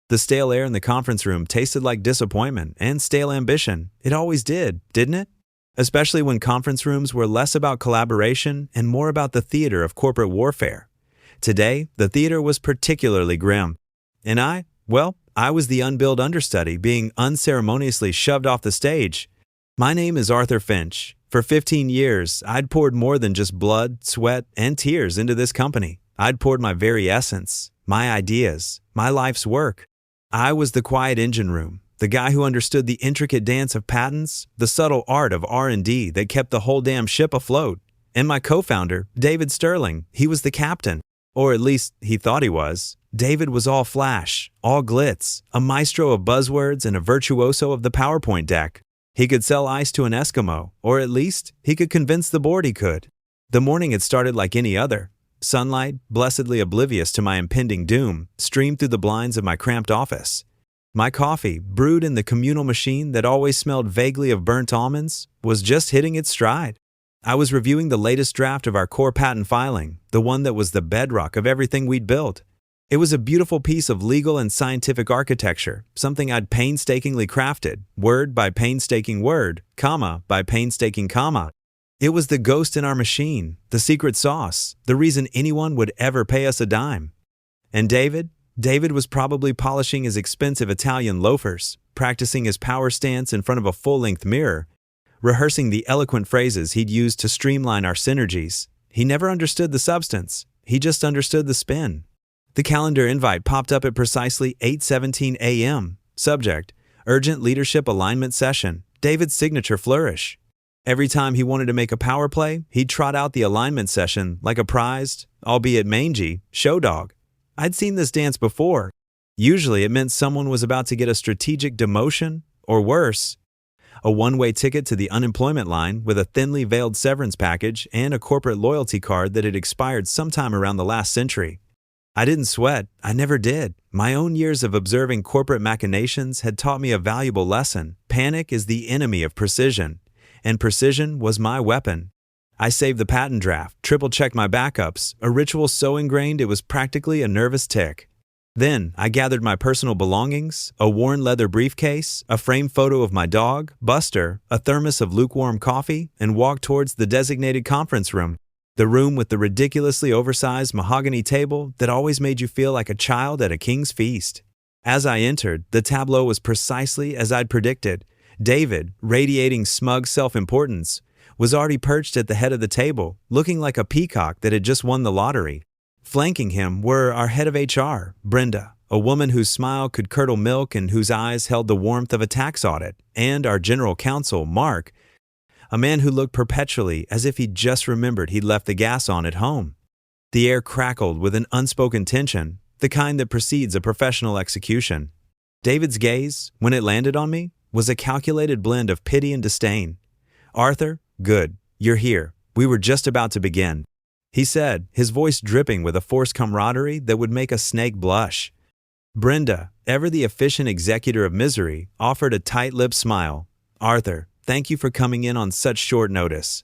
The stale air in the conference room tasted like disappointment and stale ambition. It always did, didn't it? Especially when conference rooms were less about collaboration and more about the theater of corporate warfare. Today, the theater was particularly grim. And I was the unbilled understudy being unceremoniously shoved off the stage. My name is Arthur Finch. For 15 years, I'd poured more than just blood, sweat, and tears into this company. I'd poured my very essence, my ideas, my life's work. I was the quiet engine room, the guy who understood the intricate dance of patents, the subtle art of R&D that kept the whole damn ship afloat. And my co-founder, David Sterling, he was the captain. Or at least he thought he was. David was all flash, all glitz, a maestro of buzzwords and a virtuoso of the PowerPoint deck. He could sell ice to an Eskimo, or at least he could convince the board he could. The morning had started like any other. Sunlight, blessedly oblivious to my impending doom, streamed through the blinds of my cramped office. My coffee, brewed in the communal machine that always smelled vaguely of burnt almonds, was just hitting its stride. I was reviewing the latest draft of our core patent filing, the one that was the bedrock of everything we'd built. It was a beautiful piece of legal and scientific architecture, something I'd painstakingly crafted, word by painstaking word, comma by painstaking comma. It was the ghost in our machine, the secret sauce, the reason anyone would ever pay us a dime. And David was probably polishing his expensive Italian loafers, practicing his power stance in front of a full-length mirror, rehearsing the eloquent phrases he'd use to streamline our synergies. He never understood the substance. He just understood the spin. The calendar invite popped up at precisely 8:17 a.m. Subject: Urgent Leadership Alignment Session. David's signature flourish. Every time he wanted to make a power play, he'd trot out the alignment session like a prized, albeit mangy, show dog. I'd seen this dance before. Usually it meant someone was about to get a strategic demotion, or worse, a one-way ticket to the unemployment line with a thinly veiled severance package and a corporate loyalty card that had expired sometime around the last century. I didn't sweat. I never did. My own years of observing corporate machinations had taught me a valuable lesson. Panic is the enemy of precision, and precision was my weapon. I saved the patent draft, triple-checked my backups, a ritual so ingrained it was practically a nervous tick. Then I gathered my personal belongings, a worn leather briefcase, a framed photo of my dog, Buster, a thermos of lukewarm coffee, and walked towards the designated conference room, the room with the ridiculously oversized mahogany table that always made you feel like a child at a king's feast. As I entered, the tableau was precisely as I'd predicted. David, radiating smug self-importance, was already perched at the head of the table, looking like a peacock that had just won the lottery. Flanking him were our head of HR, Brenda, a woman whose smile could curdle milk and whose eyes held the warmth of a tax audit, and our general counsel, Mark, a man who looked perpetually as if he'd just remembered he'd left the gas on at home. The air crackled with an unspoken tension, the kind that precedes a professional execution. David's gaze, when it landed on me, was a calculated blend of pity and disdain. "Arthur, good, you're here. We were just about to begin," he said, his voice dripping with a forced camaraderie that would make a snake blush. Brenda, ever the efficient executor of misery, offered a tight-lipped smile. "Arthur, thank you for coming in on such short notice.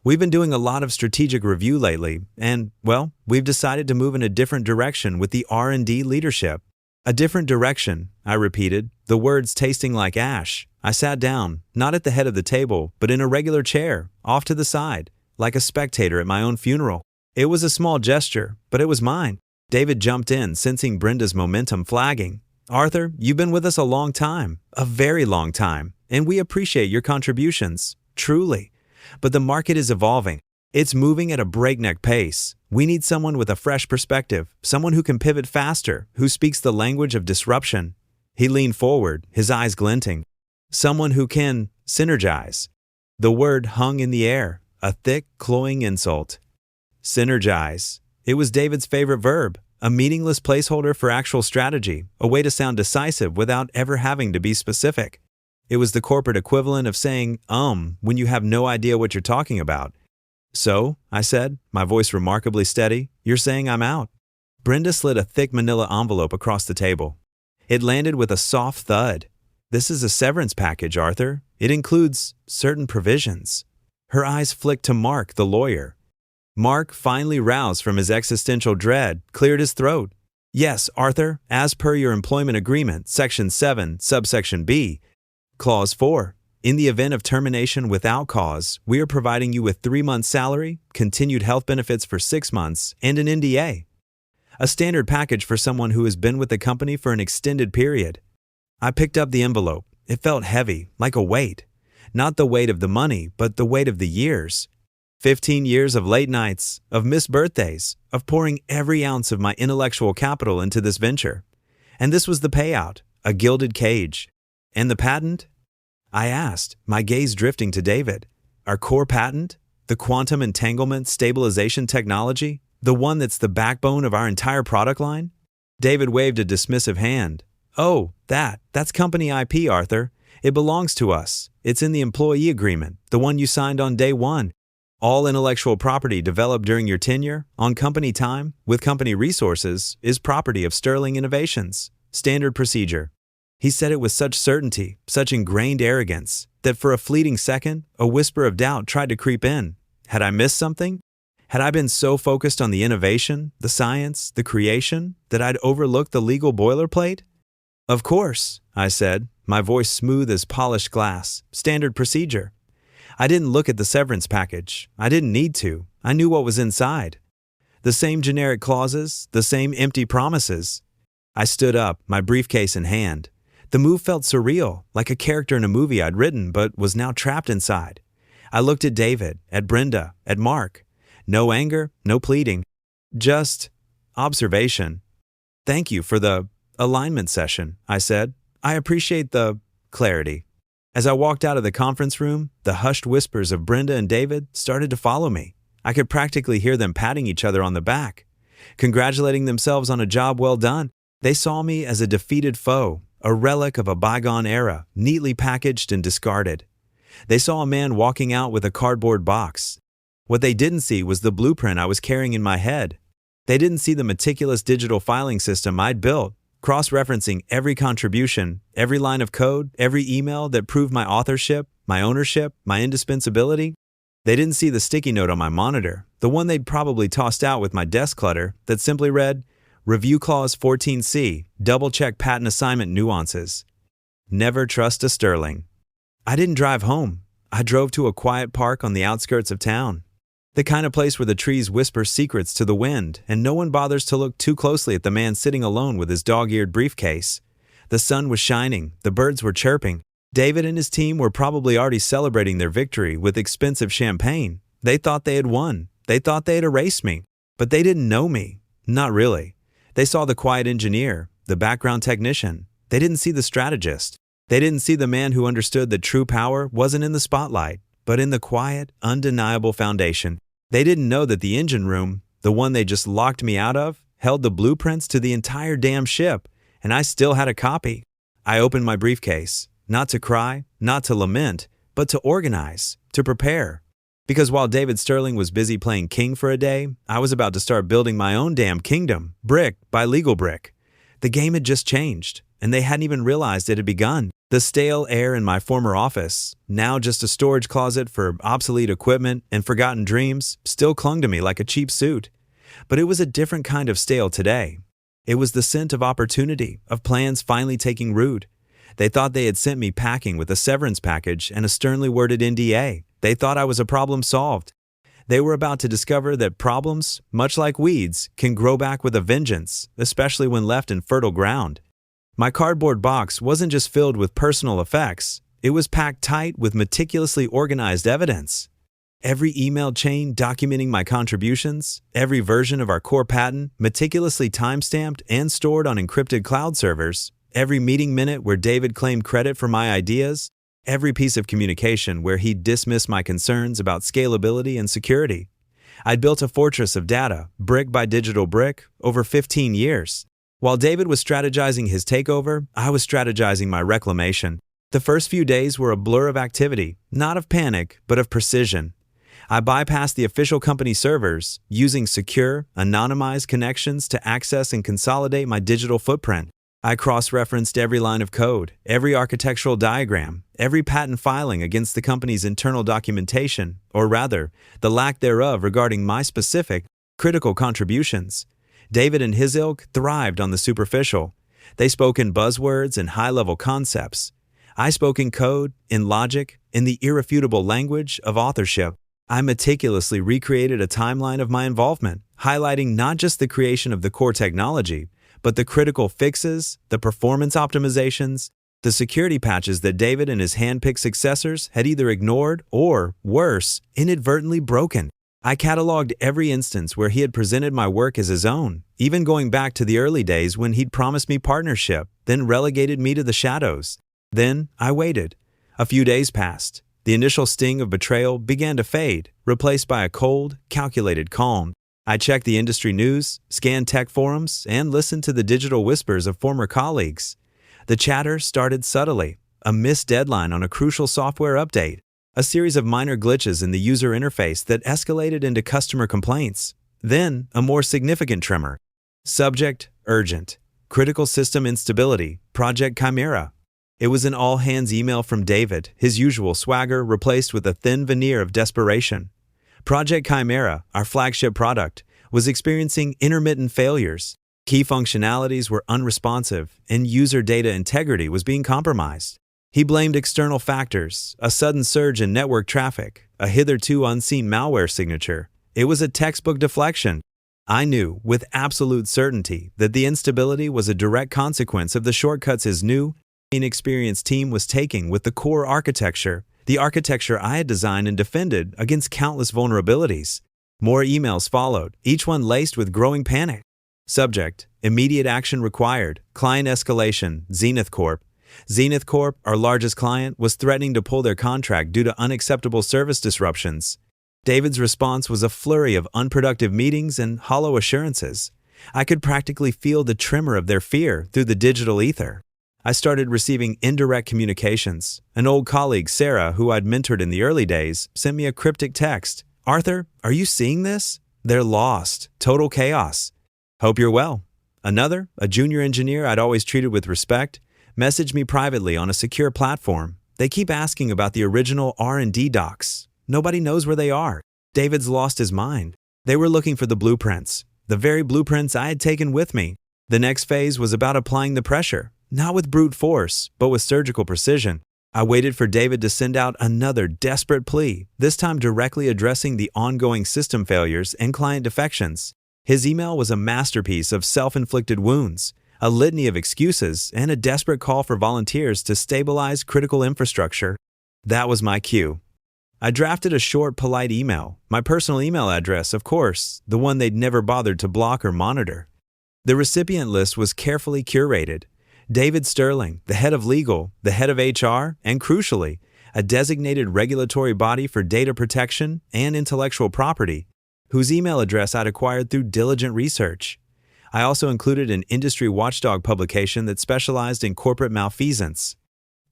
We've been doing a lot of strategic review lately, and, well, we've decided to move in a different direction with the R&D leadership." "A different direction," I repeated, the words tasting like ash. I sat down, not at the head of the table, but in a regular chair, off to the side, like a spectator at my own funeral. It was a small gesture, but it was mine. David jumped in, sensing Brenda's momentum flagging. "Arthur, you've been with us a long time, a very long time, and we appreciate your contributions, truly. But the market is evolving. It's moving at a breakneck pace. We need someone with a fresh perspective, someone who can pivot faster, who speaks the language of disruption." He leaned forward, his eyes glinting. "Someone who can synergize." The word hung in the air, a thick, cloying insult. Synergize. It was David's favorite verb, a meaningless placeholder for actual strategy, a way to sound decisive without ever having to be specific. It was the corporate equivalent of saying, when you have no idea what you're talking about. "So," I said, my voice remarkably steady, "you're saying I'm out." Brenda slid a thick manila envelope across the table. It landed with a soft thud. "This is a severance package, Arthur. It includes certain provisions." Her eyes flicked to Mark, the lawyer. Mark, finally roused from his existential dread, cleared his throat. Yes, Arthur, as per your employment agreement, Section 7, subsection B, Clause 4. In the event of termination without cause, we are providing you with 3 months' salary, continued health benefits for 6 months, and an NDA. A standard package for someone who has been with the company for an extended period. I picked up the envelope. It felt heavy, like a weight. Not the weight of the money, but the weight of the years. 15 years of late nights, of missed birthdays, of pouring every ounce of my intellectual capital into this venture. And this was the payout, a gilded cage. And the patent? I asked, my gaze drifting to David. Our core patent? The quantum entanglement stabilization technology? The one that's the backbone of our entire product line? David waved a dismissive hand. Oh, that's company IP, Arthur. It belongs to us. It's in the employee agreement, the one you signed on day one. All intellectual property developed during your tenure, on company time, with company resources, is property of Sterling Innovations. Standard procedure. He said it with such certainty, such ingrained arrogance, that for a fleeting second, a whisper of doubt tried to creep in. Had I missed something? Had I been so focused on the innovation, the science, the creation, that I'd overlooked the legal boilerplate? Of course, I said, my voice smooth as polished glass. Standard procedure. I didn't look at the severance package. I didn't need to. I knew what was inside. The same generic clauses, the same empty promises. I stood up, my briefcase in hand. The move felt surreal, like a character in a movie I'd written but was now trapped inside. I looked at David, at Brenda, at Mark. No anger, no pleading. Just observation. Thank you for the alignment session, I said. I appreciate the clarity. As I walked out of the conference room, the hushed whispers of Brenda and David started to follow me. I could practically hear them patting each other on the back, congratulating themselves on a job well done. They saw me as a defeated foe, a relic of a bygone era, neatly packaged and discarded. They saw a man walking out with a cardboard box. What they didn't see was the blueprint I was carrying in my head. They didn't see the meticulous digital filing system I'd built, cross-referencing every contribution, every line of code, every email that proved my authorship, my ownership, my indispensability. They didn't see the sticky note on my monitor, the one they'd probably tossed out with my desk clutter, that simply read, Review Clause 14C, double-check patent assignment nuances. Never trust a Sterling. I didn't drive home. I drove to a quiet park on the outskirts of town. The kind of place where the trees whisper secrets to the wind, and no one bothers to look too closely at the man sitting alone with his dog-eared briefcase. The sun was shining, the birds were chirping. David and his team were probably already celebrating their victory with expensive champagne. They thought they had won. They thought they had erased me. But they didn't know me. Not really. They saw the quiet engineer, the background technician. They didn't see the strategist. They didn't see the man who understood that true power wasn't in the spotlight, but in the quiet, undeniable foundation. They didn't know that the engine room, the one they just locked me out of, held the blueprints to the entire damn ship, and I still had a copy. I opened my briefcase, not to cry, not to lament, but to organize, to prepare. Because while David Sterling was busy playing king for a day, I was about to start building my own damn kingdom, brick by legal brick. The game had just changed, and they hadn't even realized it had begun. The stale air in my former office, now just a storage closet for obsolete equipment and forgotten dreams, still clung to me like a cheap suit. But it was a different kind of stale today. It was the scent of opportunity, of plans finally taking root. They thought they had sent me packing with a severance package and a sternly worded NDA. They thought I was a problem solved. They were about to discover that problems, much like weeds, can grow back with a vengeance, especially when left in fertile ground. My cardboard box wasn't just filled with personal effects, it was packed tight with meticulously organized evidence. Every email chain documenting my contributions, every version of our core patent meticulously timestamped and stored on encrypted cloud servers, every meeting minute where David claimed credit for my ideas, every piece of communication where he dismissed my concerns about scalability and security. I'd built a fortress of data, brick by digital brick, over 15 years. While David was strategizing his takeover, I was strategizing my reclamation. The first few days were a blur of activity, not of panic, but of precision. I bypassed the official company servers, using secure, anonymized connections to access and consolidate my digital footprint. I cross-referenced every line of code, every architectural diagram, every patent filing against the company's internal documentation, or rather, the lack thereof regarding my specific, critical contributions. David and his ilk thrived on the superficial. They spoke in buzzwords and high-level concepts. I spoke in code, in logic, in the irrefutable language of authorship. I meticulously recreated a timeline of my involvement, highlighting not just the creation of the core technology, but the critical fixes, the performance optimizations, the security patches that David and his hand-picked successors had either ignored or, worse, inadvertently broken. I cataloged every instance where he had presented my work as his own, even going back to the early days when he'd promised me partnership, then relegated me to the shadows. Then I waited. A few days passed. The initial sting of betrayal began to fade, replaced by a cold, calculated calm. I checked the industry news, scanned tech forums, and listened to the digital whispers of former colleagues. The chatter started subtly: a missed deadline on a crucial software update, a series of minor glitches in the user interface that escalated into customer complaints. Then, a more significant tremor. Subject: urgent. Critical system instability. Project Chimera. It was an all-hands email from David, his usual swagger replaced with a thin veneer of desperation. Project Chimera, our flagship product, was experiencing intermittent failures. Key functionalities were unresponsive, and user data integrity was being compromised. He blamed external factors: a sudden surge in network traffic, a hitherto unseen malware signature. It was a textbook deflection. I knew, with absolute certainty, that the instability was a direct consequence of the shortcuts his new, inexperienced team was taking with the core architecture, the architecture I had designed and defended against countless vulnerabilities. More emails followed, each one laced with growing panic. Subject: immediate action required. Client escalation. Zenith Corp. Zenith Corp, our largest client, was threatening to pull their contract due to unacceptable service disruptions. David's response was a flurry of unproductive meetings and hollow assurances. I could practically feel the tremor of their fear through the digital ether. I started receiving indirect communications. An old colleague, Sarah, who I'd mentored in the early days, sent me a cryptic text. "Arthur, are you seeing this? They're lost. Total chaos. Hope you're well." Another, a junior engineer I'd always treated with respect, messaged me privately on a secure platform. "They keep asking about the original R&D docs. Nobody knows where they are. David's lost his mind." They were looking for the blueprints, the very blueprints I had taken with me. The next phase was about applying the pressure, not with brute force, but with surgical precision. I waited for David to send out another desperate plea, this time directly addressing the ongoing system failures and client defections. His email was a masterpiece of self-inflicted wounds, a litany of excuses, and a desperate call for volunteers to stabilize critical infrastructure. That was my cue. I drafted a short, polite email, my personal email address, of course, the one they'd never bothered to block or monitor. The recipient list was carefully curated. David Sterling, the head of legal, the head of HR, and crucially, a designated regulatory body for data protection and intellectual property, whose email address I'd acquired through diligent research. I also included an industry watchdog publication that specialized in corporate malfeasance.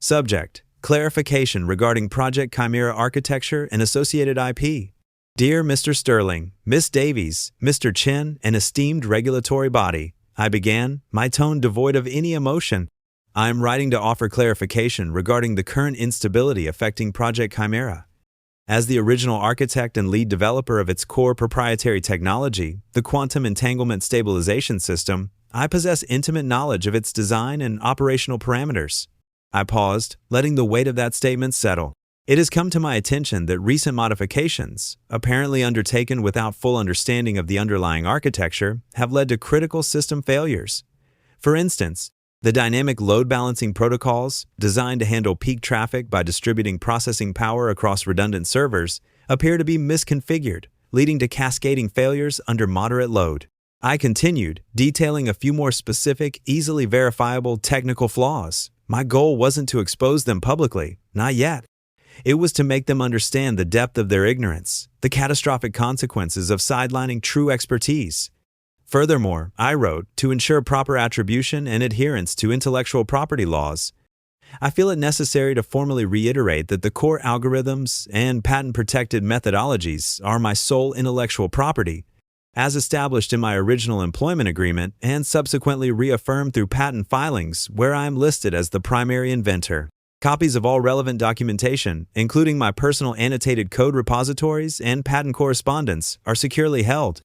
Subject: clarification regarding Project Chimera architecture and associated IP. Dear Mr. Sterling, Miss Davies, Mr. Chen, and esteemed regulatory body, I began, my tone devoid of any emotion. I am writing to offer clarification regarding the current instability affecting Project Chimera. As the original architect and lead developer of its core proprietary technology, the Quantum Entanglement Stabilization System, I possess intimate knowledge of its design and operational parameters. I paused, letting the weight of that statement settle. It has come to my attention that recent modifications, apparently undertaken without full understanding of the underlying architecture, have led to critical system failures. For instance, the dynamic load balancing protocols, designed to handle peak traffic by distributing processing power across redundant servers, appear to be misconfigured, leading to cascading failures under moderate load. I continued, detailing a few more specific, easily verifiable technical flaws. My goal wasn't to expose them publicly, not yet. It was to make them understand the depth of their ignorance, the catastrophic consequences of sidelining true expertise. Furthermore, I wrote, to ensure proper attribution and adherence to intellectual property laws. I feel it necessary to formally reiterate that the core algorithms and patent-protected methodologies are my sole intellectual property, as established in my original employment agreement and subsequently reaffirmed through patent filings where I am listed as the primary inventor. Copies of all relevant documentation, including my personal annotated code repositories and patent correspondence, are securely held.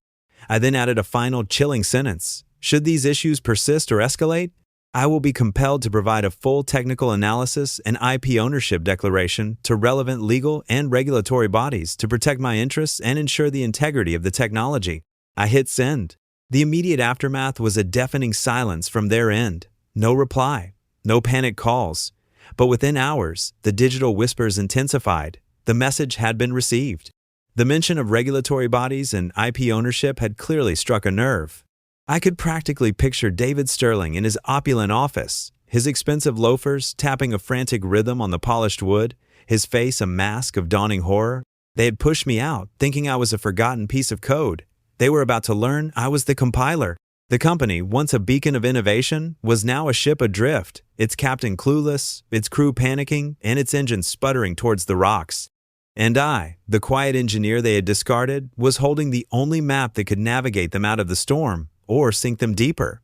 I then added a final chilling sentence. Should these issues persist or escalate, I will be compelled to provide a full technical analysis and IP ownership declaration to relevant legal and regulatory bodies to protect my interests and ensure the integrity of the technology. I hit send. The immediate aftermath was a deafening silence from their end. No reply, no panic calls. But within hours, the digital whispers intensified. The message had been received. The mention of regulatory bodies and IP ownership had clearly struck a nerve. I could practically picture David Sterling in his opulent office, his expensive loafers tapping a frantic rhythm on the polished wood, his face a mask of dawning horror. They had pushed me out, thinking I was a forgotten piece of code. They were about to learn I was the compiler. The company, once a beacon of innovation, was now a ship adrift, its captain clueless, its crew panicking, and its engine sputtering towards the rocks. And I, the quiet engineer they had discarded, was holding the only map that could navigate them out of the storm, or sink them deeper.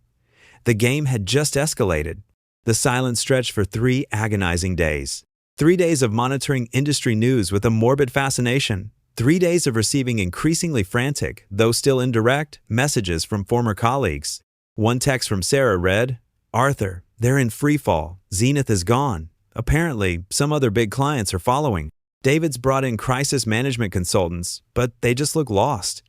The game had just escalated. The silence stretched for 3 agonizing days. 3 days of monitoring industry news with a morbid fascination. 3 days of receiving increasingly frantic, though still indirect, messages from former colleagues. One text from Sarah read, "Arthur, they're in freefall. Zenith is gone. Apparently, some other big clients are following. David's brought in crisis management consultants, but they just look lost."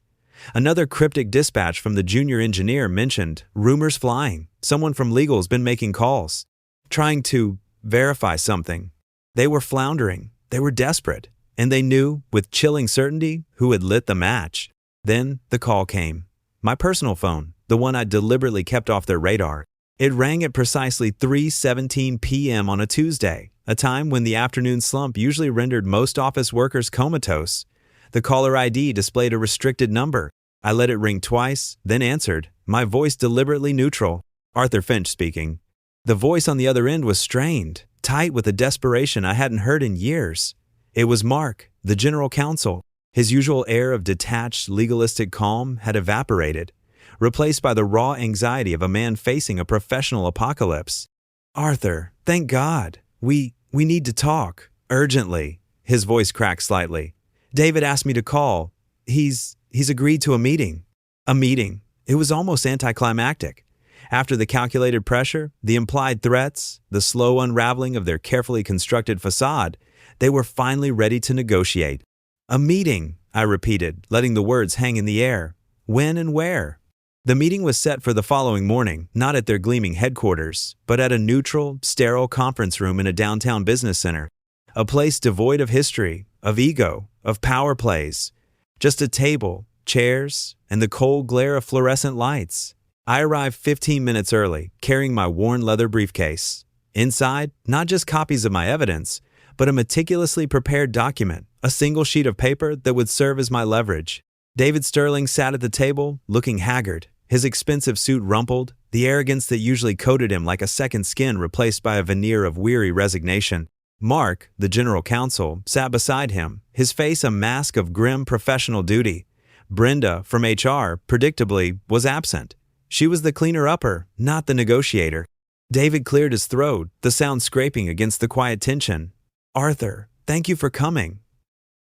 Another cryptic dispatch from the junior engineer mentioned, "Rumors flying. Someone from legal's been making calls, trying to verify something." They were floundering. They were desperate. And they knew, with chilling certainty, who had lit the match. Then the call came. My personal phone, the one I deliberately kept off their radar. It rang at precisely 3:17 p.m. on a Tuesday, a time when the afternoon slump usually rendered most office workers comatose. The caller ID displayed a restricted number. I let it ring twice, then answered, my voice deliberately neutral. Arthur Finch speaking. The voice on the other end was strained, tight with a desperation I hadn't heard in years. It was Mark, the general counsel. His usual air of detached, legalistic calm had evaporated, replaced by the raw anxiety of a man facing a professional apocalypse. "Arthur, thank God. We need to talk. Urgently." His voice cracked slightly. "David asked me to call. He's agreed to a meeting." A meeting. It was almost anticlimactic. After the calculated pressure, the implied threats, the slow unraveling of their carefully constructed facade, they were finally ready to negotiate. "A meeting," I repeated, letting the words hang in the air. "When and where?" The meeting was set for the following morning, not at their gleaming headquarters, but at a neutral, sterile conference room in a downtown business center. A place devoid of history, of ego, of power plays. Just a table, chairs, and the cold glare of fluorescent lights. I arrived 15 minutes early, carrying my worn leather briefcase. Inside, not just copies of my evidence, but a meticulously prepared document, a single sheet of paper that would serve as my leverage. David Sterling sat at the table, looking haggard, his expensive suit rumpled, the arrogance that usually coated him like a second skin replaced by a veneer of weary resignation. Mark, the general counsel, sat beside him, his face a mask of grim professional duty. Brenda, from HR, predictably, was absent. She was the cleaner-upper, not the negotiator. David cleared his throat, the sound scraping against the quiet tension. "Arthur, thank you for coming."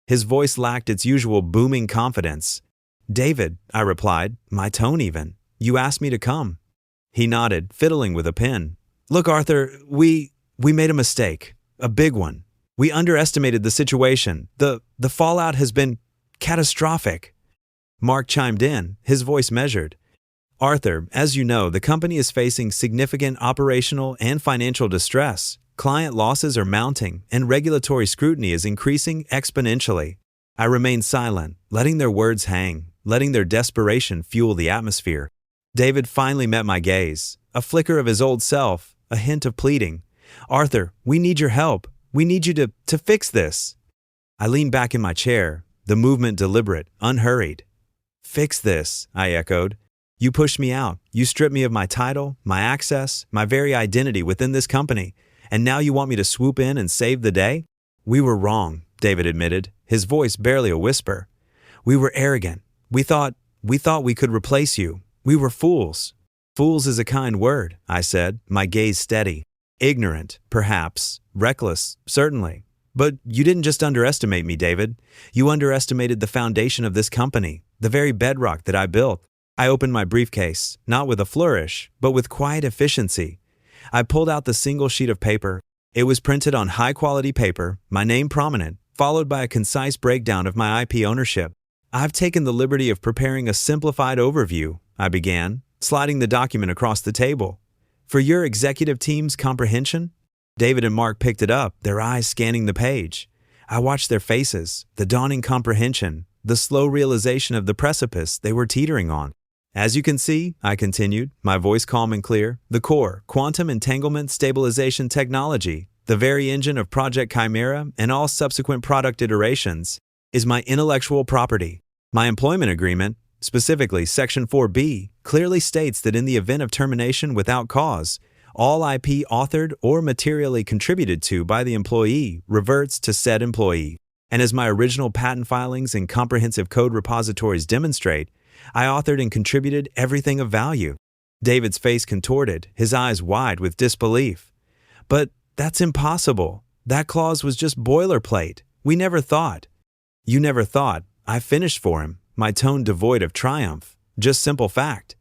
His voice lacked its usual booming confidence. "David," I replied, my tone even. "You asked me to come." He nodded, fiddling with a pen. "Look, Arthur, we made a mistake. A big one. We underestimated the situation. The fallout has been catastrophic." Mark chimed in, his voice measured. "Arthur, as you know, the company is facing significant operational and financial distress. Client losses are mounting, and regulatory scrutiny is increasing exponentially." I remained silent, letting their words hang, letting their desperation fuel the atmosphere. David finally met my gaze, a flicker of his old self, a hint of pleading. "Arthur, we need your help. We need you to fix this." I leaned back in my chair, the movement deliberate, unhurried. "Fix this," I echoed. "You pushed me out. You stripped me of my title, my access, my very identity within this company. And now you want me to swoop in and save the day?" "We were wrong," David admitted, his voice barely a whisper. "We were arrogant. We thought we could replace you. We were fools." "Fools is a kind word," I said, my gaze steady. "Ignorant, perhaps. Reckless, certainly. But you didn't just underestimate me, David. You underestimated the foundation of this company, the very bedrock that I built. I opened my briefcase, not with a flourish, but with quiet efficiency. I pulled out the single sheet of paper. It was printed on high-quality paper, my name prominent, followed by a concise breakdown of my IP ownership. "I've taken the liberty of preparing a simplified overview," I began, sliding the document across the table. "For your executive team's comprehension?" David and Mark picked it up, their eyes scanning the page. I watched their faces, the dawning comprehension, the slow realization of the precipice they were teetering on. "As you can see," I continued, my voice calm and clear, "the core, quantum entanglement stabilization technology, the very engine of Project Chimera and all subsequent product iterations, is my intellectual property. My employment agreement, specifically Section 4B, clearly states that in the event of termination without cause, all IP authored or materially contributed to by the employee reverts to said employee. And as my original patent filings and comprehensive code repositories demonstrate, I authored and contributed everything of value." David's face contorted, his eyes wide with disbelief. "But that's impossible. That clause was just boilerplate. We never thought." "You never thought. I finished for him," my tone devoid of triumph. "Just simple fact.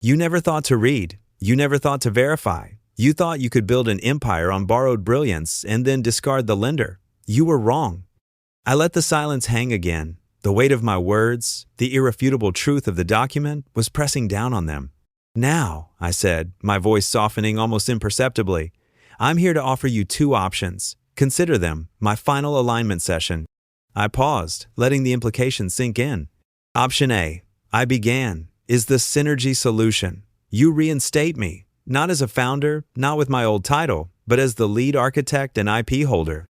You never thought to read. You never thought to verify. You thought you could build an empire on borrowed brilliance and then discard the lender. You were wrong." I let the silence hang again. The weight of my words, the irrefutable truth of the document, was pressing down on them. "Now," I said, my voice softening almost imperceptibly, "I'm here to offer you two options. Consider them, my final alignment session." I paused, letting the implication sink in. "Option A," I began, "is the synergy solution. You reinstate me, not as a founder, not with my old title, but as the lead architect and IP holder.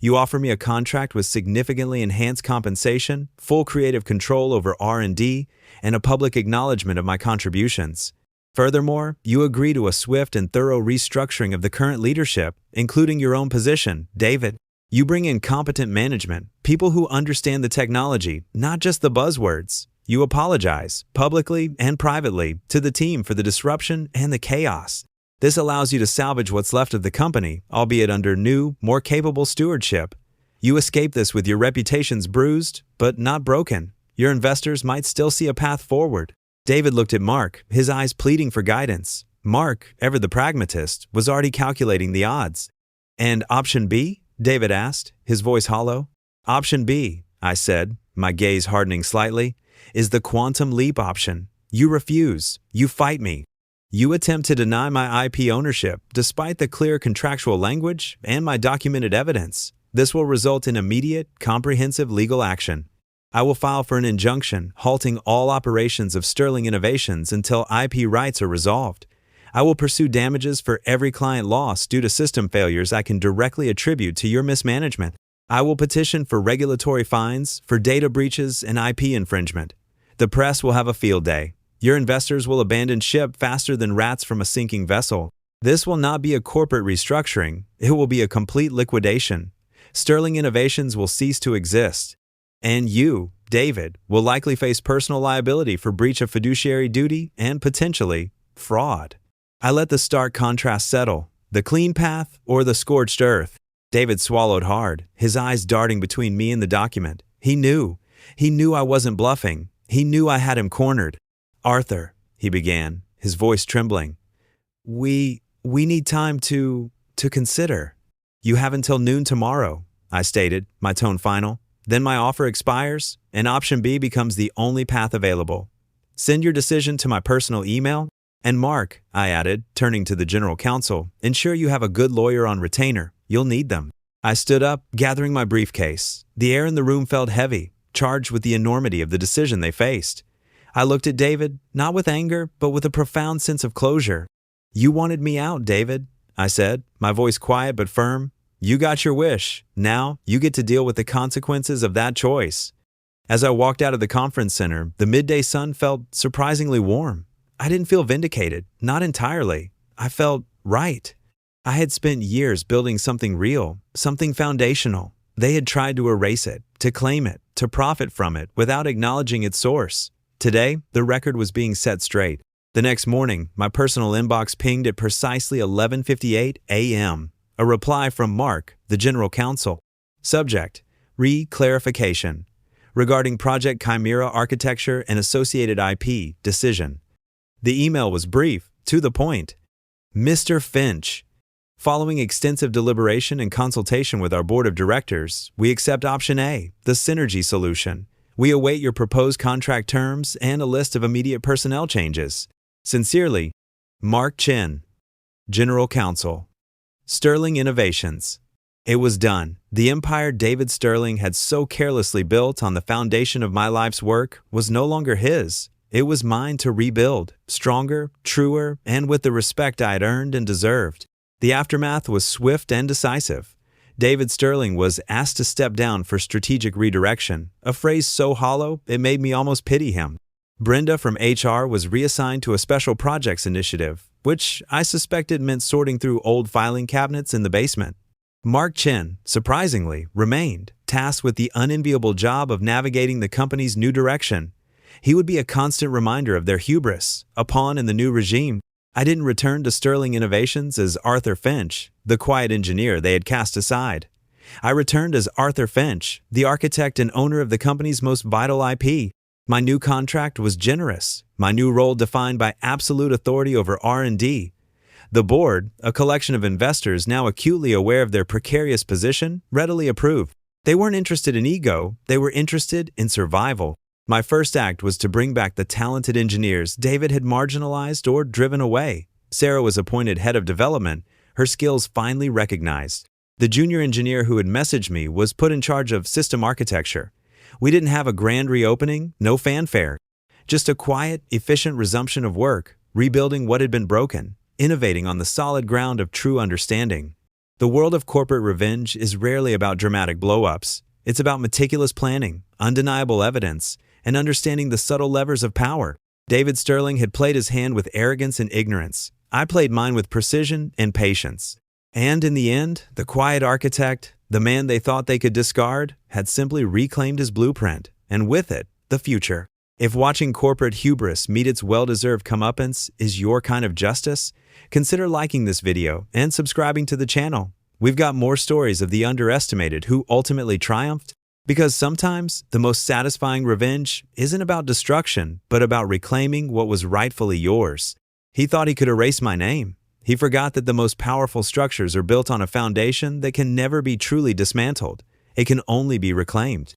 You offer me a contract with significantly enhanced compensation, full creative control over R&D, and a public acknowledgement of my contributions. Furthermore, you agree to a swift and thorough restructuring of the current leadership, including your own position, David. You bring in competent management, people who understand the technology, not just the buzzwords. You apologize, publicly and privately, to the team for the disruption and the chaos. This allows you to salvage what's left of the company, albeit under new, more capable stewardship. You escape this with your reputations bruised, but not broken. Your investors might still see a path forward." David looked at Mark, his eyes pleading for guidance. Mark, ever the pragmatist, was already calculating the odds. "And option B?" David asked, his voice hollow. "Option B," I said, my gaze hardening slightly, "is the quantum leap option. You refuse. You fight me. You attempt to deny my IP ownership, despite the clear contractual language and my documented evidence. This will result in immediate, comprehensive legal action. I will file for an injunction, halting all operations of Sterling Innovations until IP rights are resolved. I will pursue damages for every client loss due to system failures I can directly attribute to your mismanagement. I will petition for regulatory fines for data breaches and IP infringement. The press will have a field day. Your investors will abandon ship faster than rats from a sinking vessel. This will not be a corporate restructuring. It will be a complete liquidation. Sterling Innovations will cease to exist. And you, David, will likely face personal liability for breach of fiduciary duty and, potentially, fraud." I let the stark contrast settle. The clean path or the scorched earth? David swallowed hard, his eyes darting between me and the document. He knew. He knew I wasn't bluffing. He knew I had him cornered. "Arthur," he began, his voice trembling, We need time to consider." "You have until noon tomorrow," I stated, my tone final. "Then my offer expires, and option B becomes the only path available. Send your decision to my personal email. And Mark," I added, turning to the general counsel, "ensure you have a good lawyer on retainer. You'll need them." I stood up, gathering my briefcase. The air in the room felt heavy, charged with the enormity of the decision they faced. I looked at David, not with anger, but with a profound sense of closure. "You wanted me out, David," I said, my voice quiet but firm. "You got your wish. Now, you get to deal with the consequences of that choice." As I walked out of the conference center, the midday sun felt surprisingly warm. I didn't feel vindicated, not entirely. I felt right. I had spent years building something real, something foundational. They had tried to erase it, to claim it, to profit from it without acknowledging its source. Today, the record was being set straight. The next morning, my personal inbox pinged at precisely 11:58 a.m. A reply from Mark, the general counsel. Subject: Re-clarification. regarding Project Chimera architecture and associated IP decision. The email was brief, to the point. Mr. Finch, following extensive deliberation and consultation with our board of directors, we accept option A, the synergy solution. We await your proposed contract terms and a list of immediate personnel changes. Sincerely, Mark Chin, General Counsel. Sterling Innovations. It was done. The empire David Sterling had so carelessly built on the foundation of my life's work was no longer his. It was mine to rebuild, stronger, truer, and with the respect I had earned and deserved. The aftermath was swift and decisive. David Sterling was asked to step down for strategic redirection, a phrase so hollow it made me almost pity him. Brenda from HR was reassigned to a special projects initiative, which I suspected meant sorting through old filing cabinets in the basement. Mark Chin, surprisingly, remained, tasked with the unenviable job of navigating the company's new direction. He would be a constant reminder of their hubris, a pawn in the new regime. I didn't return to Sterling Innovations as Arthur Finch, the quiet engineer they had cast aside. I returned as Arthur Finch, the architect and owner of the company's most vital IP. My new contract was generous, my new role defined by absolute authority over R&D. The board, a collection of investors now acutely aware of their precarious position, readily approved. They weren't interested in ego, they were interested in survival. My first act was to bring back the talented engineers David had marginalized or driven away. Sarah was appointed head of development, her skills finally recognized. The junior engineer who had messaged me was put in charge of system architecture. We didn't have a grand reopening, no fanfare. Just a quiet, efficient resumption of work, rebuilding what had been broken, innovating on the solid ground of true understanding. The world of corporate revenge is rarely about dramatic blow-ups. It's about meticulous planning, undeniable evidence, and understanding the subtle levers of power. David Sterling had played his hand with arrogance and ignorance. I played mine with precision and patience. And in the end, the quiet architect, the man they thought they could discard, had simply reclaimed his blueprint, and with it, the future. If watching corporate hubris meet its well-deserved comeuppance is your kind of justice, consider liking this video and subscribing to the channel. We've got more stories of the underestimated who ultimately triumphed, because sometimes the most satisfying revenge isn't about destruction, but about reclaiming what was rightfully yours. He thought he could erase my name. He forgot that the most powerful structures are built on a foundation that can never be truly dismantled. It can only be reclaimed.